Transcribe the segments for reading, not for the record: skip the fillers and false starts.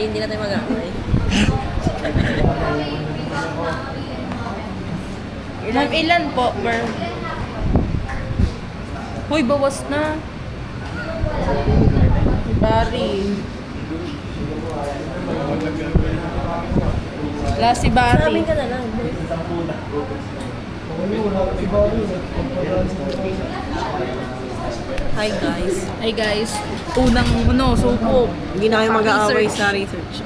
hindi na tayo mag-aaway. Ma'am, ilan po per... Uy, bawas na. Bari. Wala si Sa Bari. amin ka na lang. Hi guys. Ay guys, unang suko. Hindi na kayo mag-aaway sa research.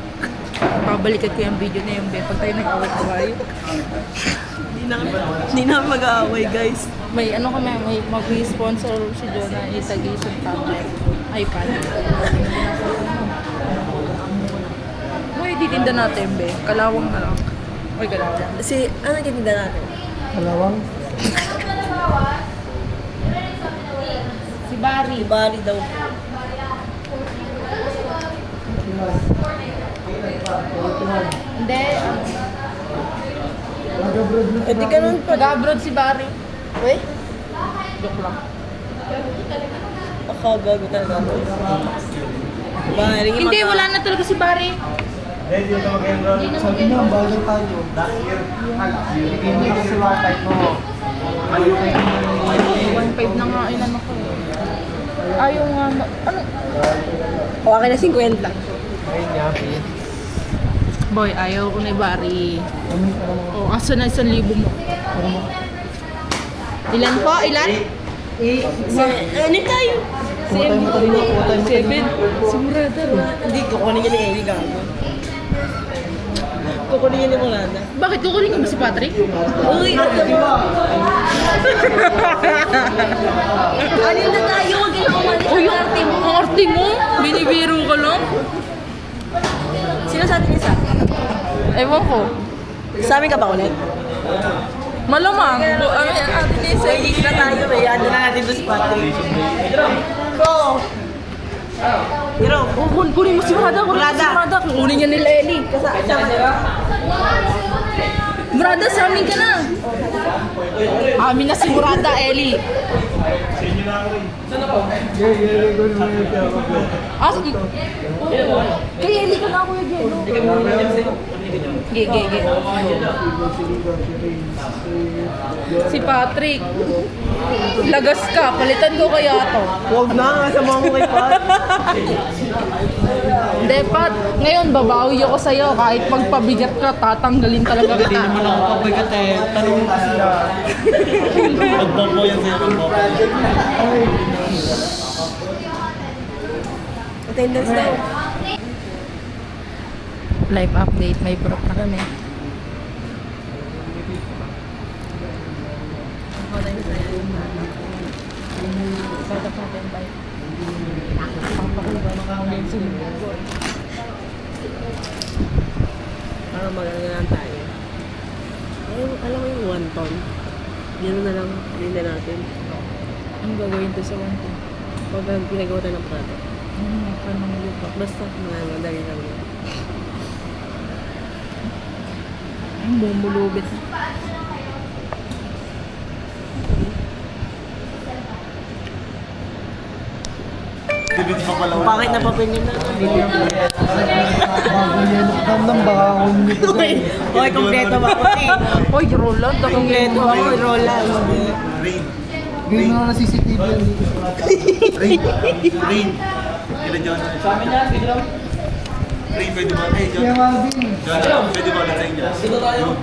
Babalikan ko yung video na yung pag tayo nag-away-away. Hindi na mag-aaway guys. May ano kami, may mag-sponsor si Jonah itag-isip tablet, iPad. Uy, titinda natin, be. Kalawang na lang. Uy, kalawang. Ano nagtitinda natin? Kalawang. Si Barry. Bali daw. Hindi. Eh di ka nun pa. Nag-abroad si Barry. Uy? Joke lang. Gago talaga. Bali, Hindi, wala na talaga si Barry. Sabi niya, bagal tayo. Bigay mo kasi watay mo. 1.5 na nga inano ko. Ayaw nga, ano? Hawa ka na 50. Ayun niya, Pete. Boy, ayaw ko ni Barry. O, asa na 1,000 mo? Ilan po? Ilan? Ano tayo? Kuha tayo matalino, kuha tayo matalino. 7. Sigurado. Hindi, kukunin niya ni Ellie gago. Kukunin niya ni Molanda. Bakit kukunin ko ba si Patrick? Uy, ano ba? Alin na tayo? Huwag yung umalis. Uy, ang arte mo? Binibiro ka lang? Sino sa atin isa? Ewan ko. Sa amin ka ba ulit? Malamang. Atin ni So, hindi na tayo eh. Ano na natin doon si Patrick. Go! Hiro! Kunin mo si Murada. Kunin niya nila Ellie. Murada, sa amin ka na. Amin na si Murada, Ellie. Ah, kay Ellie ka na, Kuya Jello. Ge. Si Patrick. Lagas ka. Palitan ko kaya to. Huwag na, sama mo kay Pat. Hindi, Pat. Ngayon, babawi ako sa'yo. Kahit magpabigat ka, tatanggalin talaga kita. Hindi naman ako kapagat eh. Tanong mo kasi na. Pagbobo yan sa'yo, pagbobo. Attendance daw. Live update. May prop na kami. Para maganda lang tayo. Alam mo yung wonton? Yun na lang, hindi na natin. Ang gagawin to sa one thing? Pag pinagawa tayo ng prato. Panang lupa. Basta, mga madali lang yun. Ang bumulubit. Bakit na papinyo na? Bago yan. Damdam baka ako nito. Hoy, kompleto ba ako eh? Hoy, Roland. Kompleto ako, Roland. Ngayon na na CCTV yan dito. Rain. Kila John. Sa amin yan, bigla. Rain, pwede ba? Hey, John. Kaya Marvin. John, pwede ba ulit sa inyo? Dito tayo.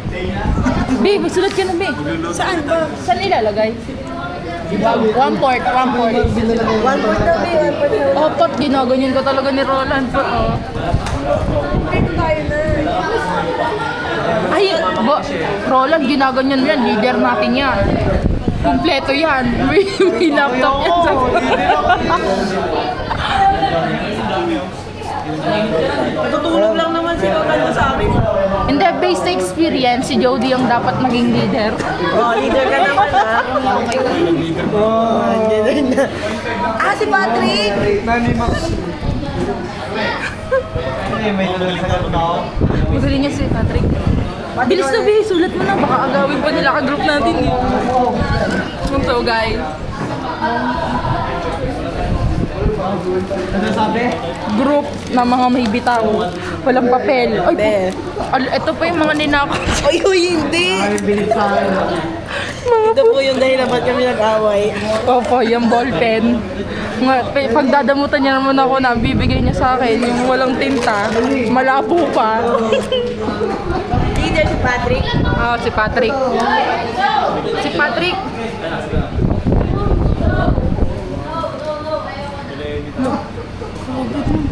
Be, magsulat ka na, Be. Saan ba? Saan ilalagay? One port. Marvin na lang yan. 1 daw eh, 1 daw. Oh, Pat, ginaganyan ka talaga ni Roland. Pat, oh. Kompleto tayo na. Ay, Roland, ginaganyan mo yan. Leader natin yan. Kompleto yan. May laptop yan. Natutulog lang naman si Roland sa amin. Hindi, based sa experience, si Jody ang dapat maging leader. Oh, leader ka naman ha. Oh, leader na. Ah, si Patrick! Nani Max. May nalagay na ako. Magaling niya si Patrick. Bilis na, Be. Sulat mo na. Baka agawin pa nila ka-group natin. So, guys. Ano sabi? Group na mga may bitaw. Walang papel. Ay, Be. ito pa yung mga ninakaw. Uy, hindi! Ay, bilis sa akin. Ito po yung dahilan ba't kami nag-away. Opo, yung ballpen. Pag dadamutan niya naman ako na bibigay niya sa akin yung walang tinta, malabo pa. Leader si Patrick. Si Patrick. Si Patrick.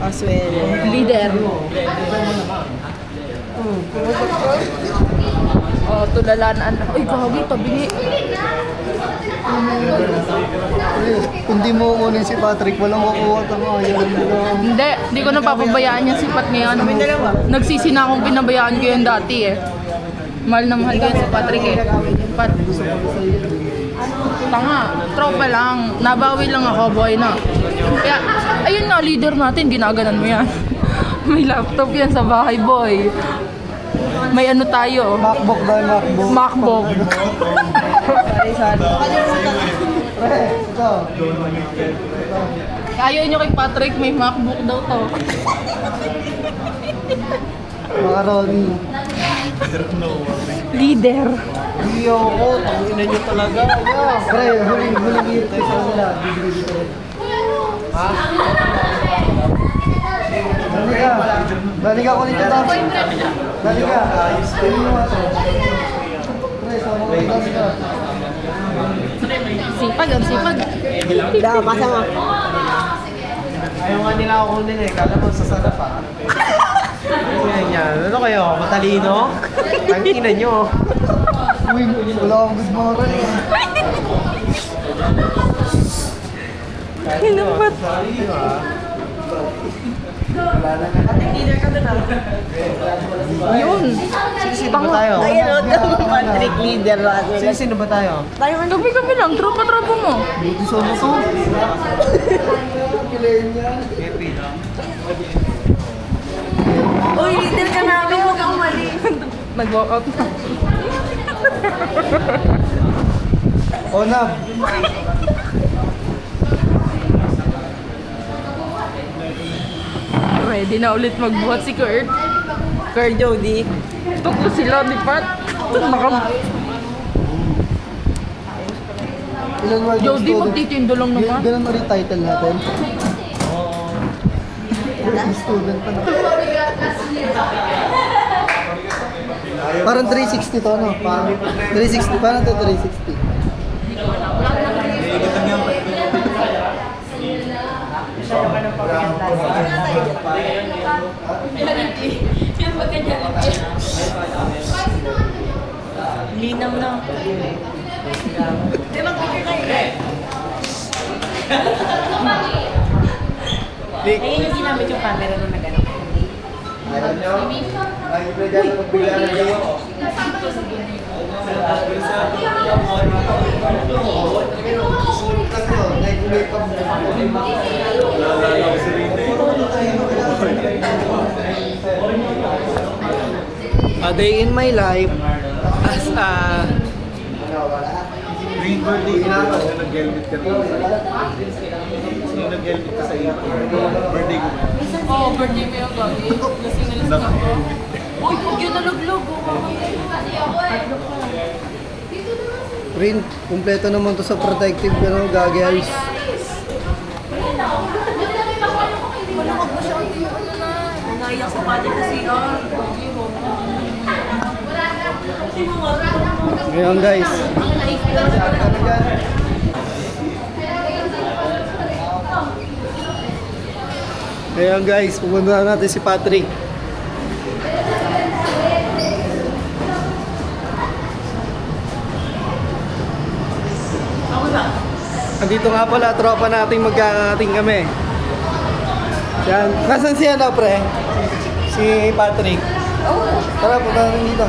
Aswelo. Leader. Tulalaan. Uy, gagi, tabi. Kung di mo kunin si Patrick, walang kukuha tama. Hindi ko napapabayaan yung sipat ngayon. Nagsisi na akong pinabayaan ko yun dati eh. Mahal na mahal ko yun si Patrick eh. Tanga, tropa lang. Nabawi lang ako, boy na. Kaya, ayun nga, leader natin, ginaganan mo yan. May laptop yan sa bahay, boy. May ano tayo? MacBook dahil MacBook. MacBook. Ito. Ayaw nyo kay Patrick, may MacBook daw to. Macaroni. Leader. Iyo ko, tangina nyo talaga. Pre, huling hit kayo sa kanila. Bibigay dito rin. Ha? Dali ka kunin ito. Dali ka. Dali mo ito. Pre, sama ko dali ka. Sipag, ang sipag. Hindi ako kasama. Ayaw nga nila ako kunin eh. Kala mo sasada pa. Yan. Ano kayo? Matalino? Tangina nyo. Uy, wala akong good morning. Hinapat. Leader ka doon ah. Yun. Sino ba tayo? Ayun o, Patrick leader. Sino ba tayo? Tayo ano? Kami lang, tropa-tropa mo. Buti sa mo to. Uy, leader ka namin. Huwag kang mali. Nag-walk out na. O na. Ready na ulit magbuhat si Kurt. Kurt Jody. Tuklo sila ni Pat. Ilan word of Jody, student? magtitindo lang naman. Ganun na rin title natin. Student pa na. Parang 360 to, no? 360, parang to 360. Linaw na. Di mag-picture kayo. Ayun yung ginamit yung camera na nag-ano. Alam nyo? Ay, pwede ako magbigay na kayo. A day in my life as a Green birthday na ako. Nag-helmet ka rin. Sino nag-helmet ka sa iyo? Birthday ko. Oo, birthday mo yung gagi. Lasing na lasing ako. Uy, huwag yun nalaglag. Rin, kumpleto naman to sa protective goggles. Naiyak sa Patrick kasi Ngayon guys. Ngayon guys, pupunta natin si Patrick. Andito nga pala, tropa nating magkakating kami. Yan. Nasaan si ano, pre? Si Patrick. Tara, punta natin dito.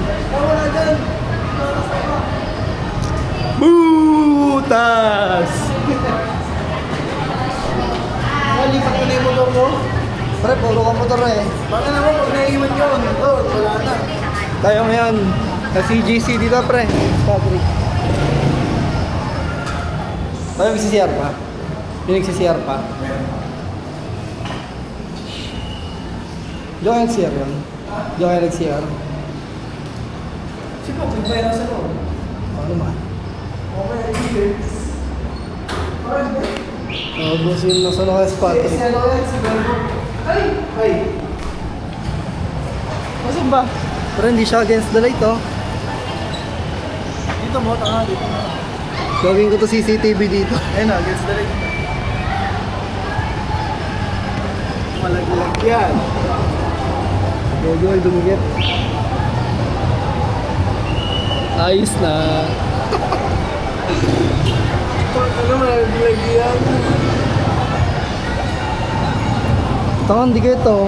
Butas! Lipat ko na yung motor mo. Pre, puro ka motor eh. Baka naman pag naiiwan yun. Wala na. Tayo ngayon. Sa CGC dito, pre. Patrick. Tayo nagsisiyar pa. Yung nagsisiyar pa. Diyan kayo nag-CR yun? Diyan kayo nag-CR? Sino? Pagbayara sa loob? Oo naman. Boss yun, nasa mga spot. Ay! Masin ba? Pero hindi siya against the light, oh. Dito mo, tanga dito. Gawin ko to CCTV dito. Ayun na, against the light. Malaglag yan. Gogo ay dumigit. Ayos na. Ano malaglag yan? Tangan, di kayo to.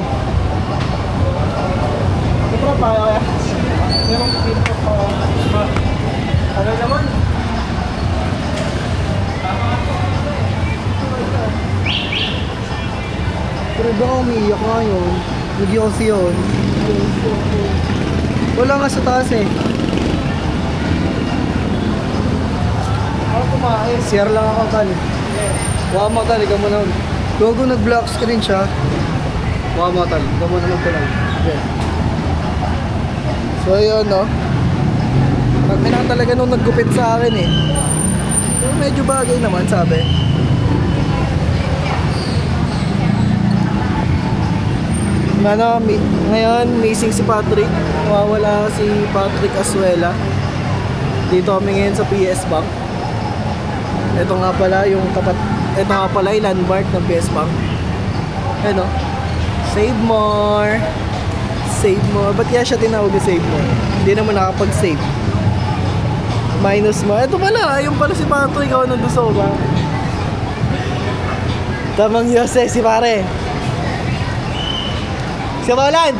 Ito pa pa kaya? Meron dito pa. Ano naman? Pero baka umiiyak nga yun. Nag-yos yun. Wala nga sa taas eh. Ako kumain. CR lang ako, Tal. Waka mo, Tal. Ikaw mo na. Gogo nag-black screen siya. Waka mo, Tal. Ikaw mo na magtanong. Okay. So, ayun, no? Kami na talaga nung naggupit sa akin eh. Pero medyo bagay naman, sabi. Ano, ngayon, missing si Patrick. Nawawala si Patrick Asuela. Dito kami ngayon sa PS Bank. Ito nga pala yung tapat, ito nga pala yung landmark ng PS Bank. Ano? Save more. Save more. Ba't kaya siya tinawag na save more? Hindi naman nakapag-save. Minus more. Ito pala, yung pala si Patrick. Ikaw nandun sa ba? Tamang Yose, si pare. Si Roland!